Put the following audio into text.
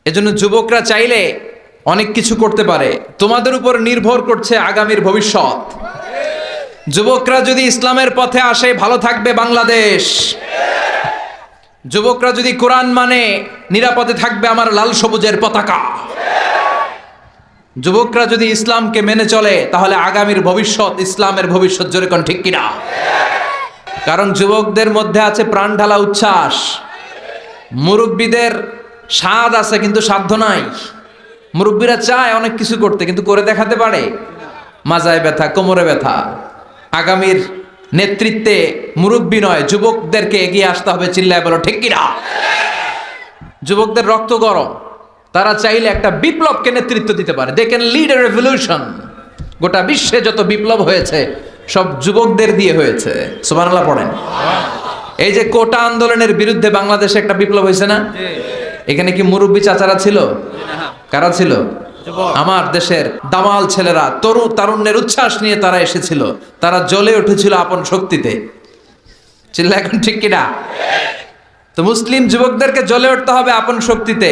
এজন্য যুবকরা চাইলে অনেক কিছু করতে পারে। তোমাদের উপর নির্ভর করছে আগামীর ভবিষ্যৎ। যুবকরা যদি ইসলামের পথে আসে ভালো থাকবে বাংলাদেশ। যুবকরা যদি কোরআন মানে নিরাপদে থাকবে আমার লাল সবুজের পতাকা। যুবকরা যদি ইসলামকে মেনে চলে তাহলে আগামীর ভবিষ্যৎ ইসলামের ভবিষ্যৎ, জোরে কোন ঠিক কিনা? কারণ যুবকদের মধ্যে আছে প্রাণ ঢালা উচ্ছ্বাস। মুরব্বীদের স্বাদ আছে কিন্তু সাধ্য নাই। মুরব্বীরা চায় অনেক কিছু করতে কিন্তু করে দেখাতে পারে? মাজায় ব্যথা, কোমরে ব্যথা। আগামীর নেতৃত্বে মুরব্বী নয়, যুবকদেরকে এগিয়ে আসতে হবে। চিল্লায় বলো ঠিক কিনা? যুবকদের রক্ত গরম, তারা চাইলে একটা বিপ্লবকে নেতৃত্ব দিতে পারে। They can lead a revolution. গোটা বিশ্বে যত বিপ্লব হয়েছে সব যুবকদের দিয়ে হয়েছে। সুবহানাল্লাহ পড়েন। এই যে কোটা আন্দোলনের বিরুদ্ধে বাংলাদেশে একটা বিপ্লব হয়েছে না? এখানে কি মুরব্বী চাচারা ছিল? কারা ছিল? আমার দেশের দামাল ছেলেরা, তারুণ্যের উচ্ছ্বাস নিয়ে তারা এসেছিল। তারা জ্বলে উঠেছিল আপন শক্তিতে। চিল্লা এখন ঠিক কিনা? তো মুসলিম যুবকদেরকে জ্বলে উঠতে হবে আপন শক্তিতে।